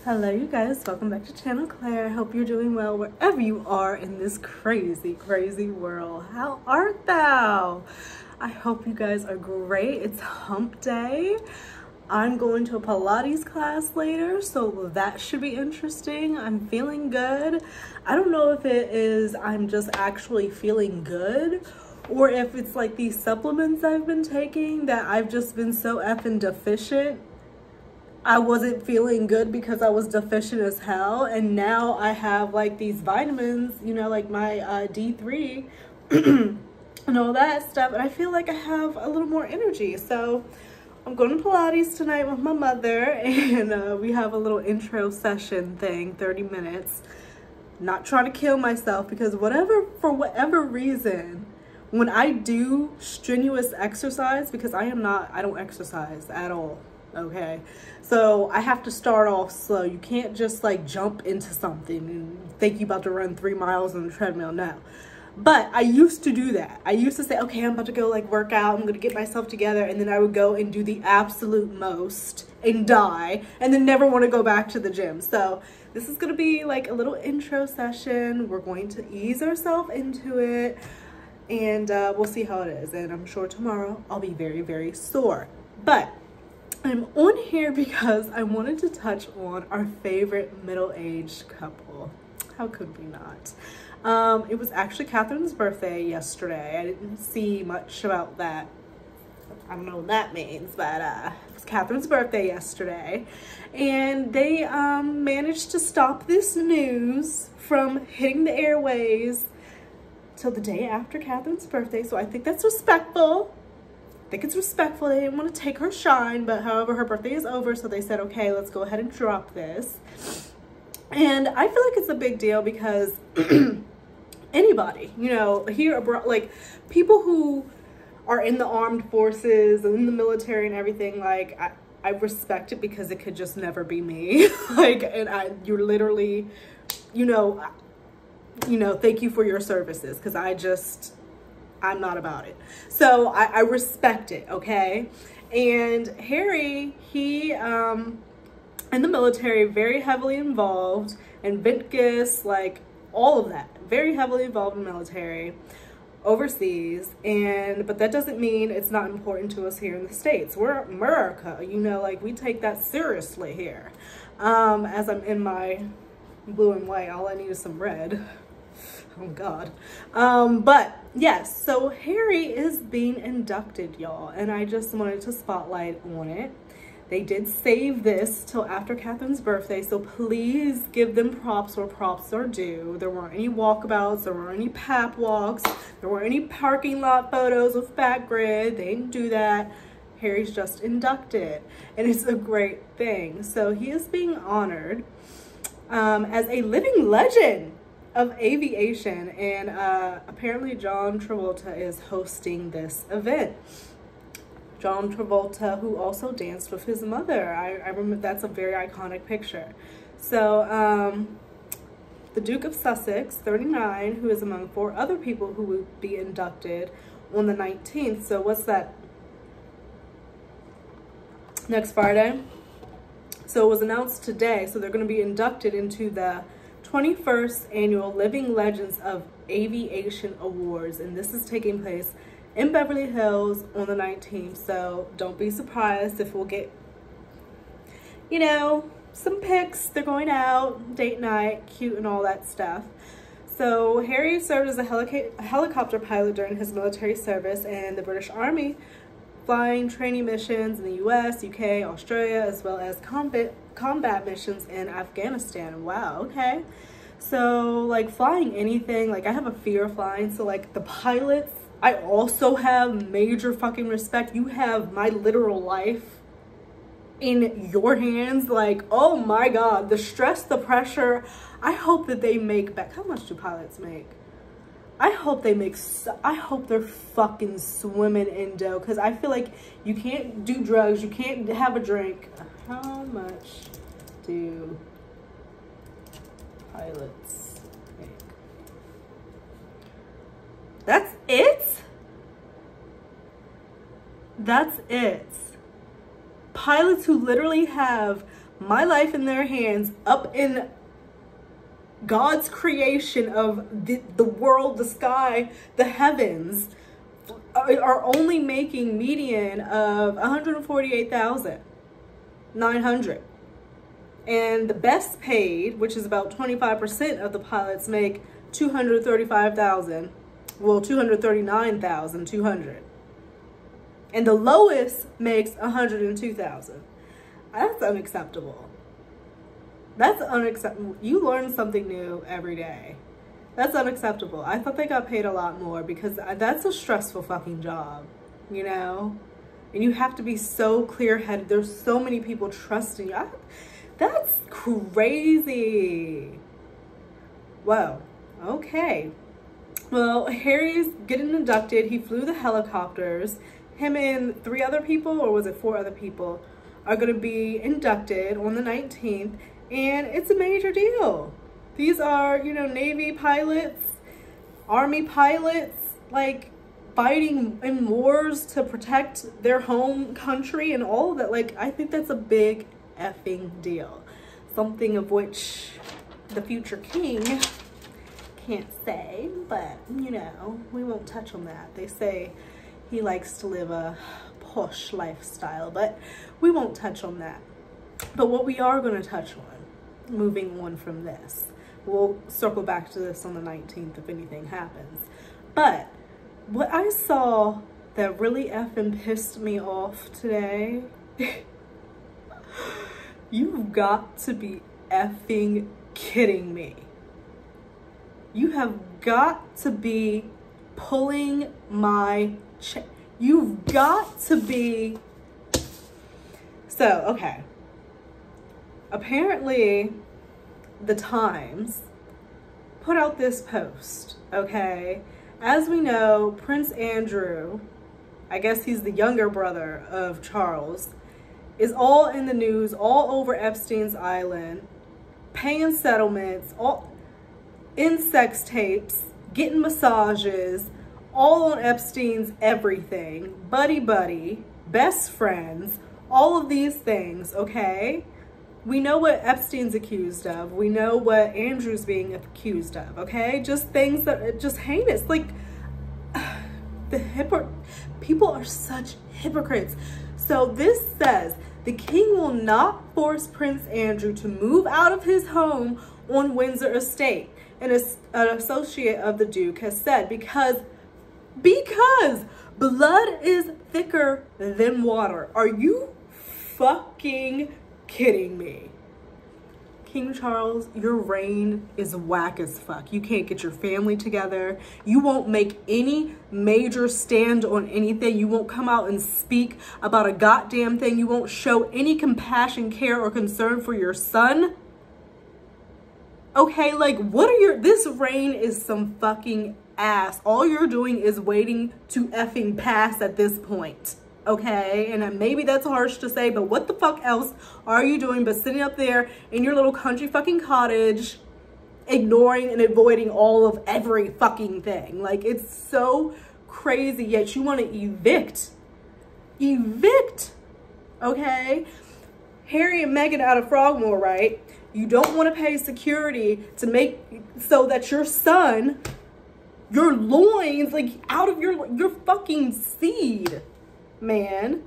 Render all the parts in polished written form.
Hello you guys, welcome back to Channel Claire. I hope you're doing well wherever you are in this crazy world. How art thou? I hope you guys are great. It's hump day. I'm going to a Pilates class later, so that should be interesting. I'm feeling good. I don't know if it is I'm just actually feeling good or if it's like these supplements I've been taking that I've just been so effing deficient. I wasn't feeling good because I was deficient as hell, and now I have like these vitamins, you know, like my D3 and all that stuff, and I feel like I have a little more energy. So I'm going to Pilates tonight with my mother, and we have a little intro session thing, 30 minutes. Not trying to kill myself, because for whatever reason, when I do strenuous exercise, because I don't exercise at all. Okay, so I have to start off slow. You can't just like jump into something and think you're about to run 3 miles on the treadmill. No, but I used to do that. I used to say, okay, I'm about to go like work out, I'm gonna get myself together, and then I would go and do the absolute most and die, and then never want to go back to the gym. So this is gonna be like a little intro session. We're going to ease ourselves into it, and we'll see how it is. And I'm sure tomorrow I'll be very sore, but I'm on here because I wanted to touch on our favorite middle-aged couple. How could we not? It was actually Catherine's birthday yesterday. I didn't see much about that. I don't know what that means, but it was Catherine's birthday yesterday. And they managed to stop this news from hitting the airways till the day after Catherine's birthday. So I think that's respectful. I think it's respectful. They didn't want to take her shine, but however, her birthday is over, so they said, okay, let's go ahead and drop this. And I feel like it's a big deal because anybody, you know, here abroad, like people who are in the armed forces and in the military and everything, like I respect it, because it could just never be me. Like, and you're literally, you know, thank you for your services, because I'm not about it. So I respect it, okay? And Harry, he, in the military, very heavily involved, and Ventgus, like all of that, very heavily involved in the military, overseas. But that doesn't mean it's not important to us here in the States. We're America, you know, like we take that seriously here. As I'm in my blue and white, all I need is some red. Oh God. But yes, so Harry is being inducted, y'all, and I just wanted to spotlight on it. They did save this till after Catherine's birthday, so please give them props where props are due. There weren't any walkabouts, there weren't any pap walks, there weren't any parking lot photos with Fat Grid. They didn't do that. Harry's just inducted, and it's a great thing. So he is being honored as a living legend of aviation, and apparently John Travolta is hosting this event. John Travolta, who also danced with his mother. I remember, that's a very iconic picture. So the Duke of Sussex, 39, who is among 4 other people who will be inducted on the 19th. So what's that? Next Friday. So it was announced today. So they're going to be inducted into the 21st annual Living Legends of Aviation Awards, and this is taking place in Beverly Hills on the 19th. So don't be surprised if we'll get, you know, some pics. They're going out, date night, cute and all that stuff. So Harry served as a helicopter pilot during his military service in the British Army, flying training missions in the US, UK, Australia, as well as combat missions in Afghanistan. Wow, okay. So like flying anything, like I have a fear of flying, so like the pilots, I also have major fucking respect. You have my literal life in your hands. Like, oh my God, the stress, the pressure. I hope that they make back. How much do pilots make? I hope they make, I hope they're fucking swimming in dough, because I feel like you can't do drugs, you can't have a drink. How much do pilots make? That's it? That's it. Pilots who literally have my life in their hands, up in God's creation of the world, the sky, the heavens, are only making median of 148,900. And the best paid, which is about 25% of the pilots, make 235,000. Well, 239,200. And the lowest makes 102,000. That's unacceptable. That's unacceptable. You learn something new every day. That's unacceptable. I thought they got paid a lot more because that's a stressful fucking job, you know? And you have to be so clear-headed. There's so many people trusting you. That's crazy. Whoa. Okay. Well, Harry's getting inducted. He flew the helicopters. Him and 3 other people, or was it 4 other people, are going to be inducted on the 19th. And it's a major deal. These are, you know, Navy pilots, Army pilots, like, fighting in wars to protect their home country and all of that. Like, I think that's a big effing deal. Something of which the future king can't say, but, you know, we won't touch on that. They say he likes to live a posh lifestyle, but we won't touch on that. But what we are going to touch on, moving on from this, we'll circle back to this on the 19th if anything happens. But what I saw that really effing pissed me off today, you've got to be effing kidding me. You have got to be pulling my chain. You've got to be. So, okay. Apparently, the Times put out this post, okay? As we know, Prince Andrew, I guess he's the younger brother of Charles, is all in the news, all over Epstein's Island, paying settlements, all in sex tapes, getting massages, all on Epstein's everything, buddy, best friends, all of these things, okay? We know what Epstein's accused of. We know what Andrew's being accused of, okay? Just things that are just heinous. Like, people are such hypocrites. So this says, the king will not force Prince Andrew to move out of his home on Windsor Estate. And an associate of the Duke has said, because blood is thicker than water. Are you fucking kidding me? King Charles, your reign is whack as fuck. You can't get your family together. You won't make any major stand on anything. You won't come out and speak about a goddamn thing. You won't show any compassion, care, or concern for your son. Okay, like, this reign is some fucking ass. All you're doing is waiting to effing pass at this point. Okay, and maybe that's harsh to say, but what the fuck else are you doing but sitting up there in your little country fucking cottage, ignoring and avoiding all of every fucking thing? Like, it's so crazy, yet you want to evict, okay? Harry and Meghan out of Frogmore, right? You don't want to pay security to make so that your son, your loins, like, out of your fucking seed, man.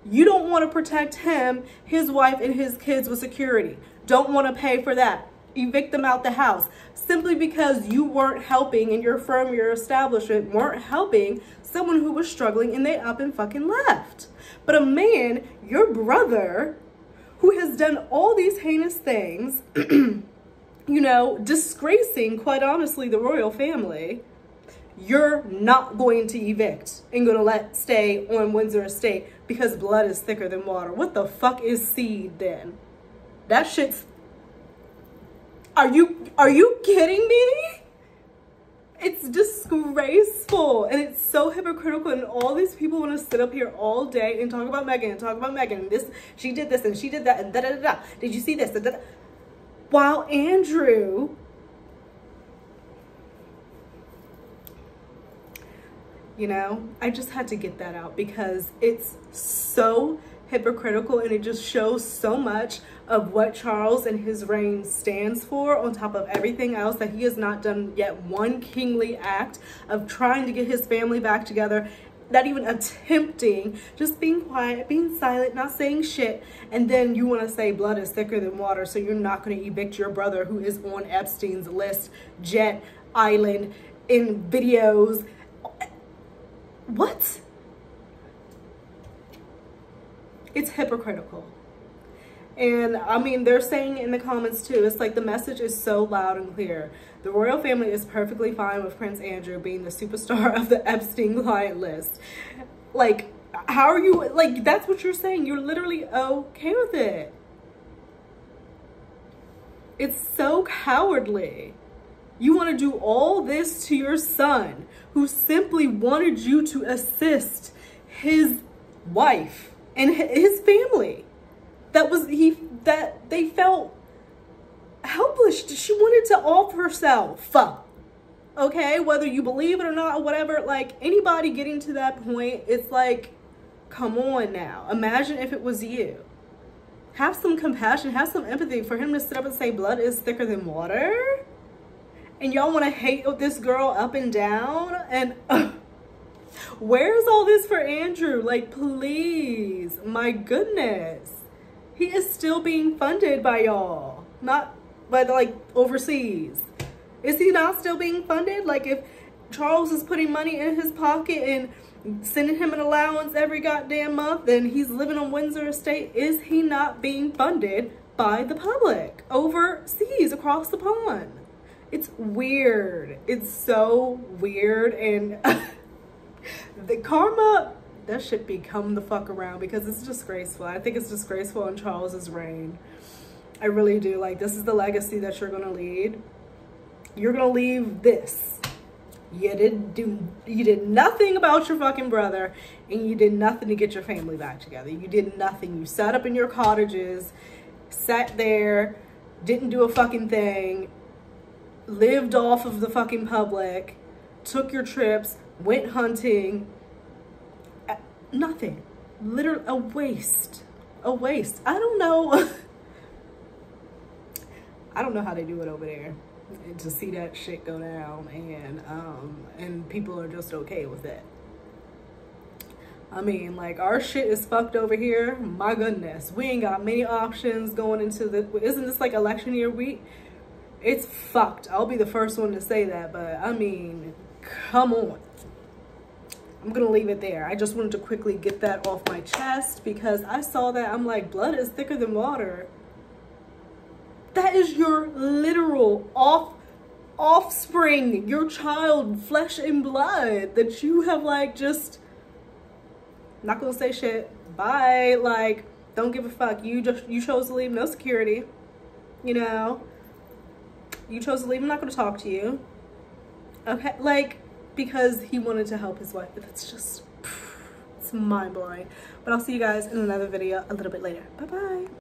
You don't want to protect him, his wife, and his kids with security. Don't want to pay for that. Evict them out the house. Simply because you weren't helping, and your firm, your establishment weren't helping someone who was struggling, and they up and fucking left. But a man, your brother, who has done all these heinous things, you know, disgracing, quite honestly, the royal family, you're not going to evict and going to let stay on Windsor Estate because blood is thicker than water. What the fuck is seed then? That shit's... Are you kidding me? It's disgraceful, and it's so hypocritical, and all these people want to sit up here all day and talk about Meghan and talk about Meghan and this, she did this and she did that and da-da-da-da. Did you see this? Da-da-da. While Andrew... You know, I just had to get that out because it's so hypocritical, and it just shows so much of what Charles and his reign stands for, on top of everything else, that he has not done yet one kingly act of trying to get his family back together, not even attempting, just being quiet, being silent, not saying shit. And then you want to say blood is thicker than water, so you're not going to evict your brother who is on Epstein's list, Jet Island, in videos. What? It's hypocritical. And I mean, they're saying in the comments too, it's like the message is so loud and clear. The royal family is perfectly fine with Prince Andrew being the superstar of the Epstein client list. Like, how are you, like, that's what you're saying. You're literally okay with it. It's so cowardly. You want to do all this to your son, who simply wanted you to assist his wife and his family. That they felt helpless. She wanted to off herself. Okay, whether you believe it or not, or whatever, like, anybody getting to that point, it's like, come on now. Imagine if it was you. Have some compassion, have some empathy for him to sit up and say blood is thicker than water. And y'all want to hate this girl up and down. And where's all this for Andrew? Like, please, my goodness. He is still being funded by y'all, not by, like, overseas. Is he not still being funded? Like, if Charles is putting money in his pocket and sending him an allowance every goddamn month, and he's living on Windsor Estate, is he not being funded by the public overseas, across the pond? It's weird. It's so weird. And the karma, that should be come the fuck around, because it's disgraceful. I think it's disgraceful in Charles's reign. I really do. Like, this is the legacy that you're gonna lead. You're gonna leave this. You did nothing about your fucking brother, and you did nothing to get your family back together. You did nothing. You sat up in your cottages, sat there, didn't do a fucking thing, lived off of the fucking public, took your trips, went hunting. Nothing. Literally a waste. A waste. I don't know. I don't know how they do it over there, and to see that shit go down, and people are just okay with it. I mean, like, our shit is fucked over here. My goodness, we ain't got many options going into the, isn't this like election year week? It's fucked. I'll be the first one to say that, but I mean, come on. I'm gonna leave it there. I just wanted to quickly get that off my chest, because I saw that, I'm like, blood is thicker than water. That is your literal offspring, your child, flesh and blood, that you have, like, just not gonna say shit. Bye. Like, don't give a fuck. You chose to leave, no security. You know, you chose to leave. I'm not gonna talk to you. Okay, like, because he wanted to help his wife. That's just, it's mind-blowing. But I'll see you guys in another video a little bit later. Bye-bye.